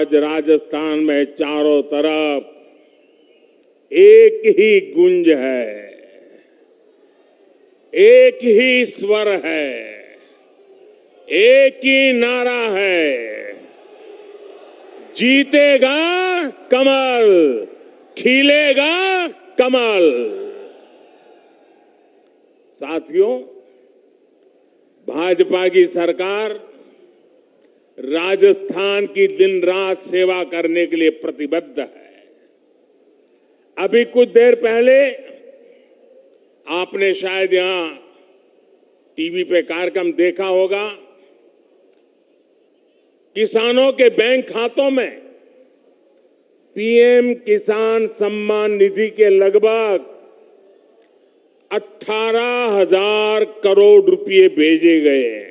आज राजस्थान में चारों तरफ एक ही गूंज है, एक ही स्वर है, एक ही नारा है, जीतेगा कमल, खिलेगा कमल। साथियों, भाजपा की सरकार राजस्थान की दिन रात सेवा करने के लिए प्रतिबद्ध है। अभी कुछ देर पहले आपने शायद यहां टीवी पे कार्यक्रम देखा होगा। किसानों के बैंक खातों में पीएम किसान सम्मान निधि के लगभग 18,000 करोड़ रुपए भेजे गए हैं।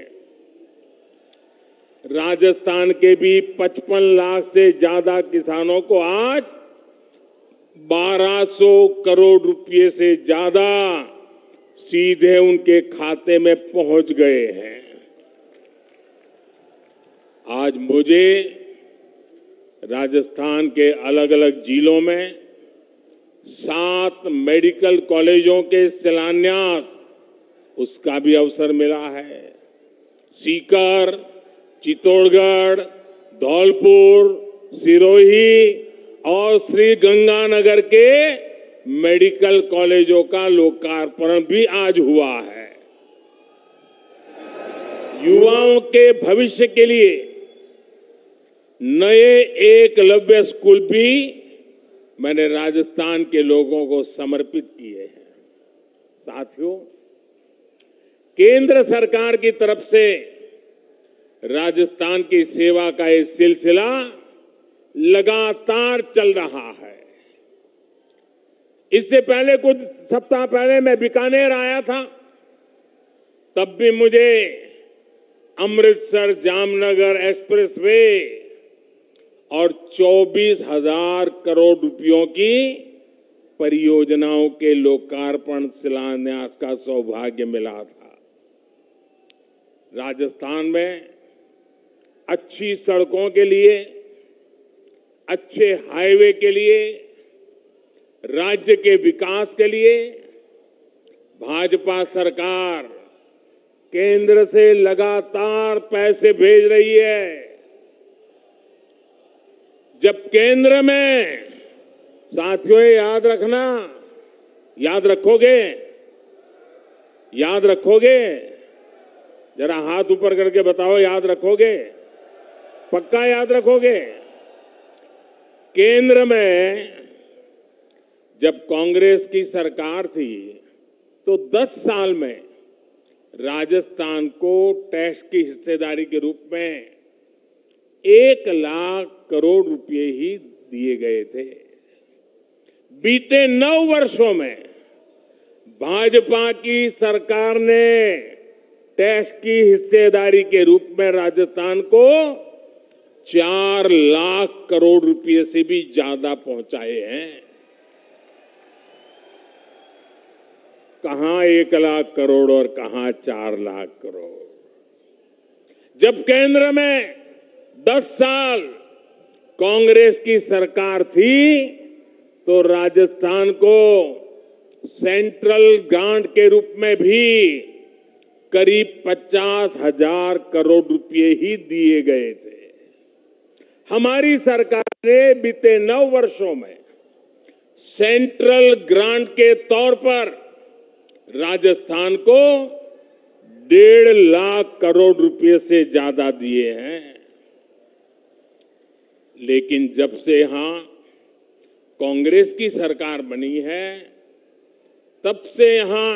राजस्थान के भी 55 लाख से ज्यादा किसानों को आज 1200 करोड़ रुपए से ज्यादा सीधे उनके खाते में पहुंच गए हैं। आज मुझे राजस्थान के अलग अलग जिलों में 7 मेडिकल कॉलेजों के शिलान्यास उसका भी अवसर मिला है। सीकर, चित्तौड़गढ़, धौलपुर, सिरोही और श्री गंगानगर के मेडिकल कॉलेजों का लोकार्पण भी आज हुआ है। युवाओं के भविष्य के लिए नए एकलव्य स्कूल भी मैंने राजस्थान के लोगों को समर्पित किए हैं। साथियों, केंद्र सरकार की तरफ से राजस्थान की सेवा का ये सिलसिला लगातार चल रहा है। इससे पहले कुछ सप्ताह पहले मैं बीकानेर आया था, तब भी मुझे अमृतसर जामनगर एक्सप्रेसवे और 24,000 करोड़ रुपयों की परियोजनाओं के लोकार्पण शिलान्यास का सौभाग्य मिला था। राजस्थान में अच्छी सड़कों के लिए, अच्छे हाईवे के लिए, राज्य के विकास के लिए भाजपा सरकार केंद्र से लगातार पैसे भेज रही है। जब केंद्र में, साथियों याद रखना, याद रखोगे, याद रखोगे, जरा हाथ ऊपर करके बताओ, याद रखोगे? पक्का याद रखोगे? केंद्र में जब कांग्रेस की सरकार थी तो 10 साल में राजस्थान को टैक्स की हिस्सेदारी के रूप में 1 लाख करोड़ रुपए ही दिए गए थे। बीते 9 वर्षों में भाजपा की सरकार ने टैक्स की हिस्सेदारी के रूप में राजस्थान को 4 लाख करोड़ रुपए से भी ज्यादा पहुंचाए हैं। कहां 1 लाख करोड़ और कहां 4 लाख करोड़। जब केंद्र में 10 साल कांग्रेस की सरकार थी तो राजस्थान को सेंट्रल ग्रांट के रूप में भी करीब 50,000 करोड़ रुपए ही दिए गए थे। हमारी सरकार ने बीते 9 वर्षों में सेंट्रल ग्रांट के तौर पर राजस्थान को 1.5 लाख करोड़ रुपए से ज्यादा दिए हैं। लेकिन जब से यहां कांग्रेस की सरकार बनी है, तब से यहां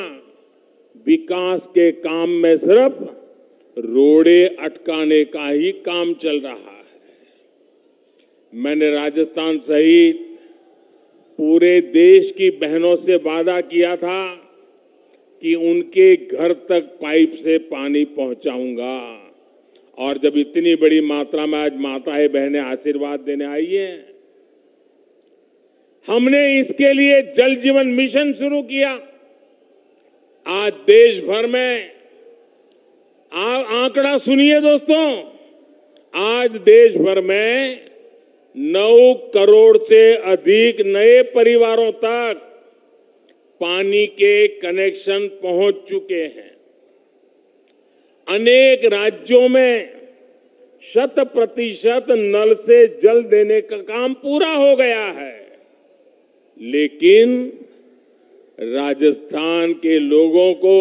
विकास के काम में सिर्फ रोड़े अटकाने का ही काम चल रहा है। मैंने राजस्थान सहित पूरे देश की बहनों से वादा किया था कि उनके घर तक पाइप से पानी पहुंचाऊंगा, और जब इतनी बड़ी मात्रा में आज माताएं बहनें आशीर्वाद देने आई हैं, हमने इसके लिए जल जीवन मिशन शुरू किया। आज देश भर में, आंकड़ा सुनिए दोस्तों, आज देश भर में 9 करोड़ से अधिक नए परिवारों तक पानी के कनेक्शन पहुंच चुके हैं। अनेक राज्यों में 100% नल से जल देने का काम पूरा हो गया है, लेकिन राजस्थान के लोगों को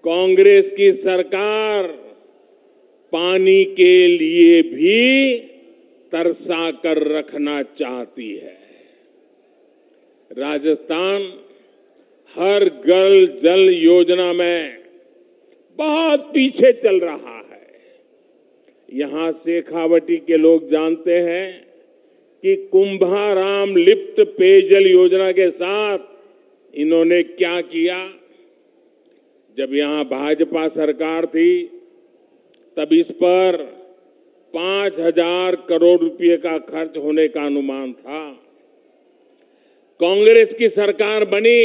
कांग्रेस की सरकार पानी के लिए भी तरसा कर रखना चाहती है। राजस्थान हर घर जल योजना में बहुत पीछे चल रहा है। यहां शेखावटी के लोग जानते हैं कि कुंभाराम लिफ्ट पेयजल योजना के साथ इन्होंने क्या किया। जब यहां भाजपा सरकार थी तब इस पर 5,000 करोड़ रुपए का खर्च होने का अनुमान था। कांग्रेस की सरकार बनी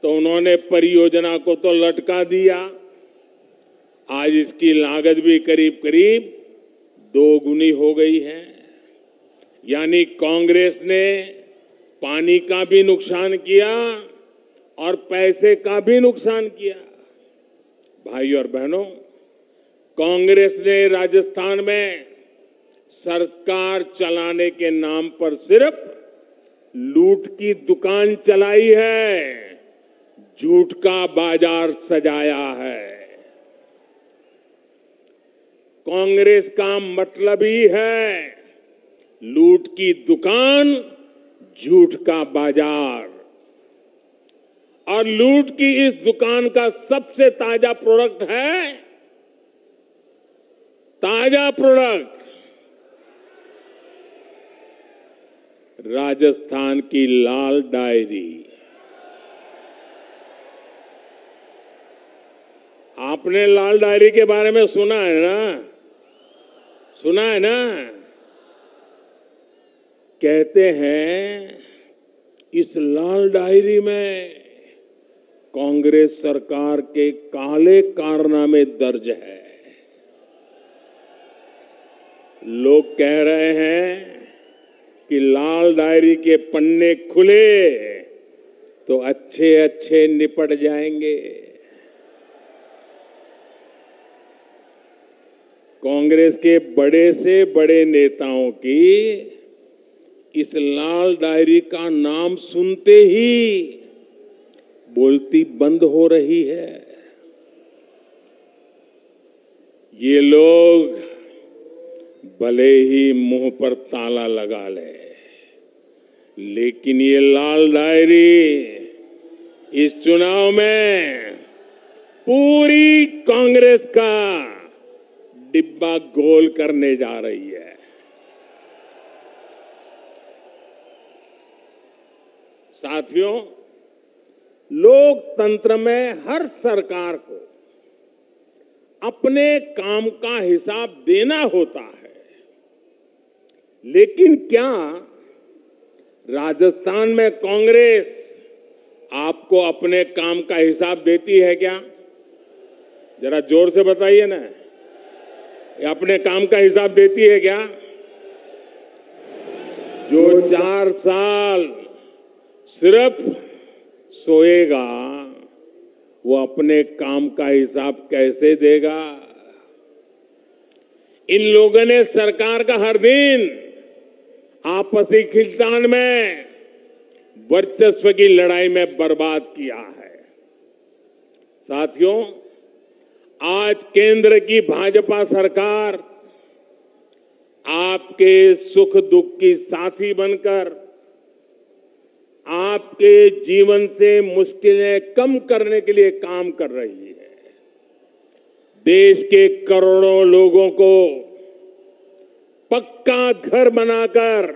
तो उन्होंने परियोजना को तो लटका दिया। आज इसकी लागत भी करीब करीब 2 गुनी हो गई है। यानी कांग्रेस ने पानी का भी नुकसान किया और पैसे का भी नुकसान किया। भाइयों और बहनों, कांग्रेस ने राजस्थान में सरकार चलाने के नाम पर सिर्फ लूट की दुकान चलाई है, झूठ का बाजार सजाया है। कांग्रेस का मतलब ही है लूट की दुकान, झूठ का बाजार। और लूट की इस दुकान का सबसे ताजा प्रोडक्ट है, ताजा प्रोडक्ट राजस्थान की लाल डायरी। आपने लाल डायरी के बारे में सुना है ना? सुना है ना? कहते हैं इस लाल डायरी में कांग्रेस सरकार के काले कारनामे दर्ज है। लोग कह रहे हैं कि लाल डायरी के पन्ने खुले तो अच्छे अच्छे निपट जाएंगे। कांग्रेस के बड़े से बड़े नेताओं की इस लाल डायरी का नाम सुनते ही बोलती बंद हो रही है। ये लोग भले ही मुंह पर ताला लगा ले, लेकिन ये लाल डायरी इस चुनाव में पूरी कांग्रेस का डिब्बा गोल करने जा रही है। साथियों, लोकतंत्र में हर सरकार को अपने काम का हिसाब देना होता है, लेकिन क्या राजस्थान में कांग्रेस आपको अपने काम का हिसाब देती है क्या? जरा जोर से बताइए ना, ये अपने काम का हिसाब देती है क्या? जो 4 साल सिर्फ सोएगा वो अपने काम का हिसाब कैसे देगा? इन लोगों ने सरकार का हर दिन आपसी खींचतान में, वर्चस्व की लड़ाई में बर्बाद किया है। साथियों, आज केंद्र की भाजपा सरकार आपके सुख दुख की साथी बनकर आपके जीवन से मुश्किलें कम करने के लिए काम कर रही है। देश के करोड़ों लोगों को पक्का घर बनाकर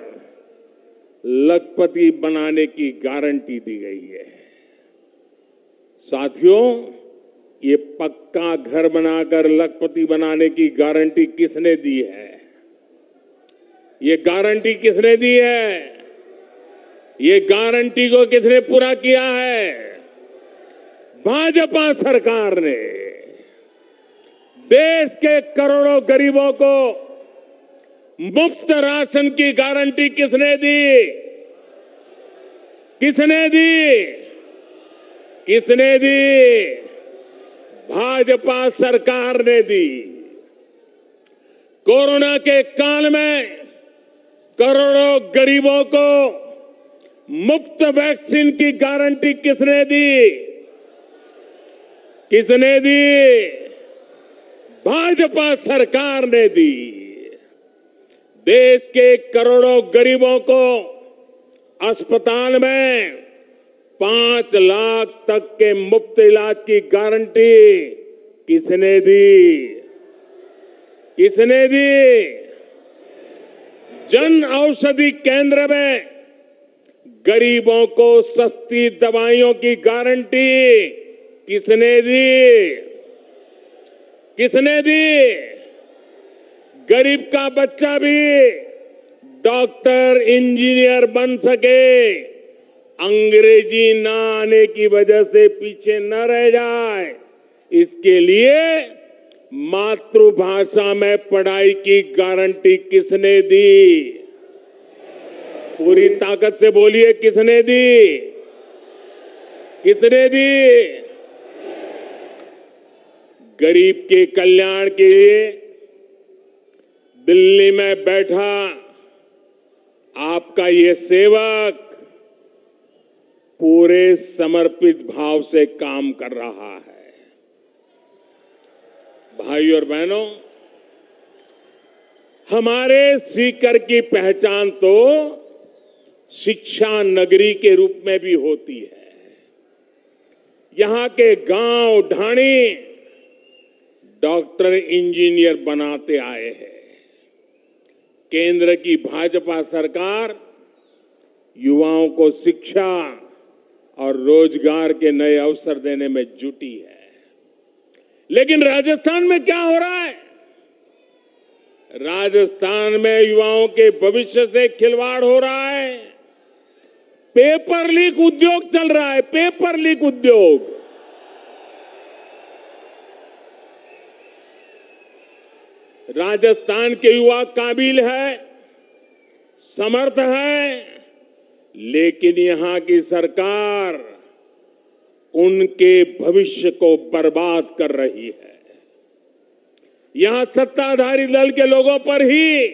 लखपति बनाने की गारंटी दी गई है। साथियों, ये पक्का घर बनाकर लखपति बनाने की गारंटी किसने दी है? ये गारंटी किसने दी है? ये गारंटी को किसने पूरा किया है? भाजपा सरकार ने। देश के करोड़ों गरीबों को मुफ्त राशन की गारंटी किसने दी? किसने दी? किसने दी? भाजपा सरकार ने दी। कोरोना के काल में करोड़ों गरीबों को मुफ्त वैक्सीन की गारंटी किसने दी? किसने दी? भाजपा सरकार ने दी। देश के करोड़ों गरीबों को अस्पताल में 5 लाख तक के मुफ्त इलाज की गारंटी किसने दी? किसने दी? जन औषधि केंद्र में गरीबों को सस्ती दवाइयों की गारंटी किसने दी? किसने दी? गरीब का बच्चा भी डॉक्टर इंजीनियर बन सके, अंग्रेजी ना आने की वजह से पीछे न रह जाए, इसके लिए मातृभाषा में पढ़ाई की गारंटी किसने दी? पूरी ताकत से बोलिए, किसने दी? किसने दी? गरीब के कल्याण के लिए दिल्ली में बैठा आपका ये सेवक पूरे समर्पित भाव से काम कर रहा है। भाइयों और बहनों, हमारे सीकर की पहचान तो शिक्षा नगरी के रूप में भी होती है। यहां के गांव ढाणी डॉक्टर इंजीनियर बनाते आए हैं। केंद्र की भाजपा सरकार युवाओं को शिक्षा और रोजगार के नए अवसर देने में जुटी है। लेकिन राजस्थान में क्या हो रहा है? राजस्थान में युवाओं के भविष्य से खिलवाड़ हो रहा है। पेपर लीक उद्योग चल रहा है, पेपर लीक उद्योग। राजस्थान के युवा काबिल है, समर्थ है, लेकिन यहां की सरकार उनके भविष्य को बर्बाद कर रही है। यहां सत्ताधारी दल के लोगों पर ही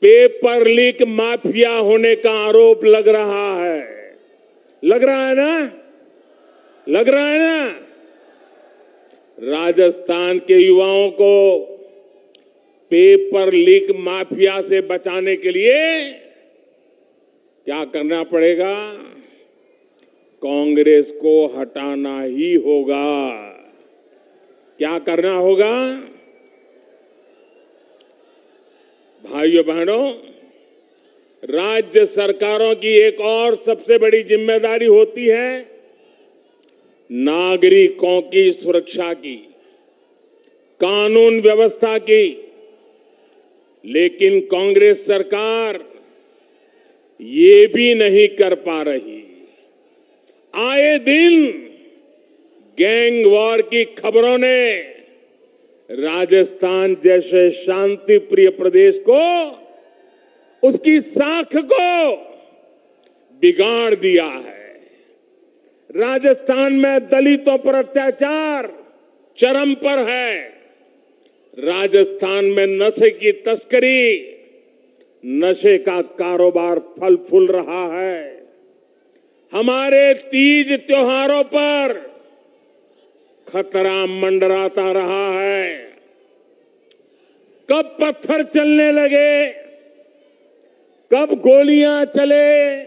पेपर लीक माफिया होने का आरोप लग रहा है। लग रहा है ना? लग रहा है ना? राजस्थान के युवाओं को पेपर लीक माफिया से बचाने के लिए क्या करना पड़ेगा? कांग्रेस को हटाना ही होगा। क्या करना होगा? भाइयों बहनों, राज्य सरकारों की एक और सबसे बड़ी जिम्मेदारी होती है नागरिकों की सुरक्षा की, कानून व्यवस्था की। लेकिन कांग्रेस सरकार ये भी नहीं कर पा रही। आए दिन गैंग वॉर की खबरों ने राजस्थान जैसे शांति प्रिय प्रदेश को, उसकी साख को बिगाड़ दिया है। राजस्थान में दलितों पर अत्याचार चरम पर है। राजस्थान में नशे की तस्करी, नशे का कारोबार फल फूल रहा है। हमारे तीज त्योहारों पर खतरा मंडराता रहा है। कब पत्थर चलने लगे, कब गोलियां चले,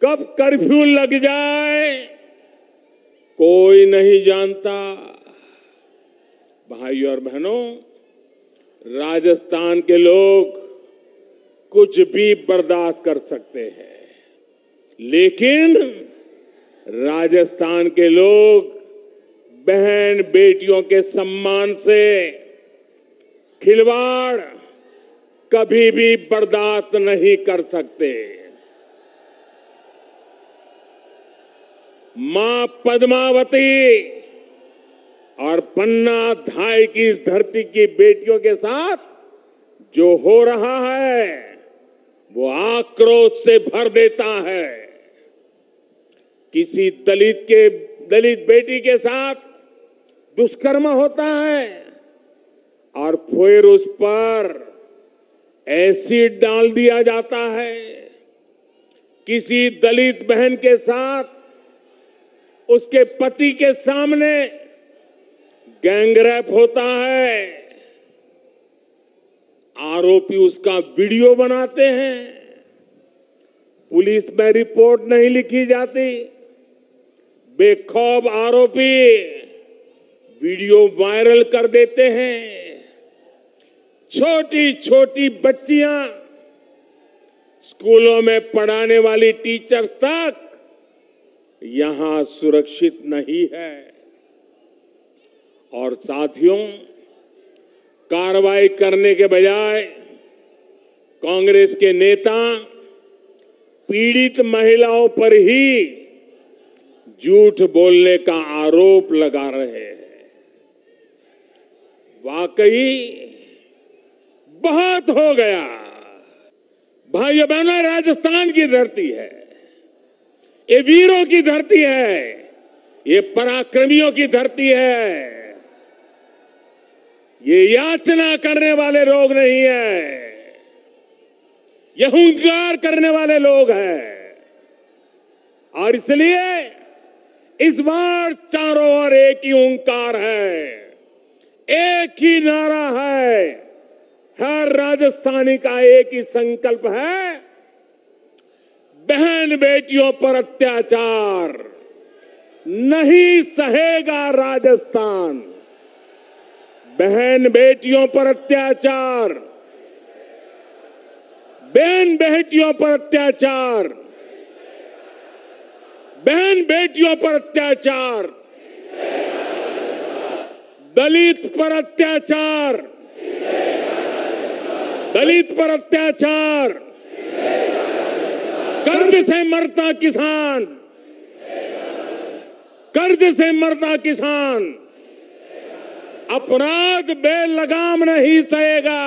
कब कर्फ्यू लग जाए, कोई नहीं जानता। भाइयों और बहनों, राजस्थान के लोग कुछ भी बर्दाश्त कर सकते हैं, लेकिन राजस्थान के लोग बहन बेटियों के सम्मान से खिलवाड़ कभी भी बर्दाश्त नहीं कर सकते। मां पद्मावती और पन्ना धाय की इस धरती की बेटियों के साथ जो हो रहा है वो आक्रोश से भर देता है। किसी दलित बेटी के साथ दुष्कर्म होता है और फिर उस पर एसिड डाल दिया जाता है। किसी दलित बहन के साथ उसके पति के सामने गैंगरेप होता है, आरोपी उसका वीडियो बनाते हैं, पुलिस में रिपोर्ट नहीं लिखी जाती, बेखौफ आरोपी वीडियो वायरल कर देते हैं। छोटी छोटी बच्चियां, स्कूलों में पढ़ाने वाली टीचर तक यहां सुरक्षित नहीं है। और साथियों, कार्रवाई करने के बजाय कांग्रेस के नेता पीड़ित महिलाओं पर ही झूठ बोलने का आरोप लगा रहे हैं। वाकई बहुत हो गया। भाइयों बहनों, राजस्थान की धरती है, ये वीरों की धरती है, ये पराक्रमियों की धरती है। ये याचना करने वाले लोग नहीं है, ये हुंकार करने वाले लोग हैं। और इसलिए इस बार चारों ओर एक ही हुंकार है, एक ही नारा है, हर राजस्थानी का एक ही संकल्प है, बहन बेटियों पर अत्याचार नहीं सहेगा राजस्थान। बहन बेटियों पर अत्याचार, बहन बेटियों पर अत्याचार, बहन बेटियों पर अत्याचार, दलित पर अत्याचार, दलित पर अत्याचार, कर्ज से मरता किसान, कर्ज से मरता किसान अपराध बेलगाम नहीं सहेगा,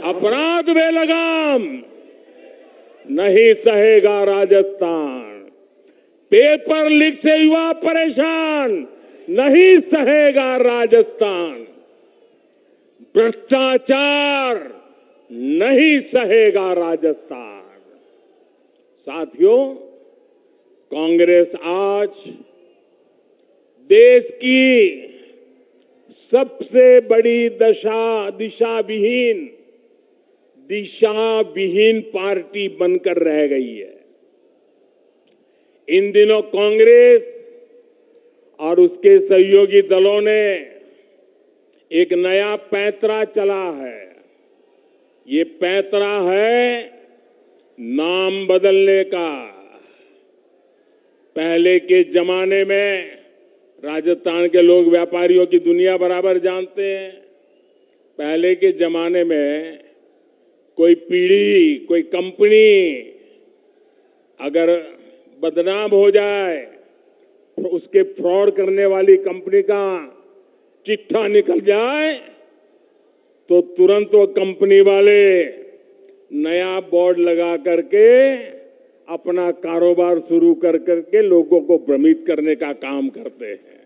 अपराध बेलगाम नहीं सहेगा राजस्थान। पेपर लीक से युवा परेशान नहीं सहेगा राजस्थान। भ्रष्टाचार नहीं सहेगा राजस्थान। साथियों, कांग्रेस आज देश की सबसे बड़ी दिशा विहीन पार्टी बनकर रह गई है। इन दिनों कांग्रेस और उसके सहयोगी दलों ने एक नया पैंतरा चला है। ये पैंतरा है नाम बदलने का। पहले के जमाने में राजस्थान के लोग व्यापारियों की दुनिया बराबर जानते हैं। पहले के जमाने में कोई पीढ़ी, कोई कंपनी अगर बदनाम हो जाए तो उसके फ्रॉड करने वाली कंपनी का चिट्ठा निकल जाए तो तुरंत वो कंपनी वाले नया बोर्ड लगा करके अपना कारोबार शुरू कर करके लोगों को भ्रमित करने का काम करते हैं।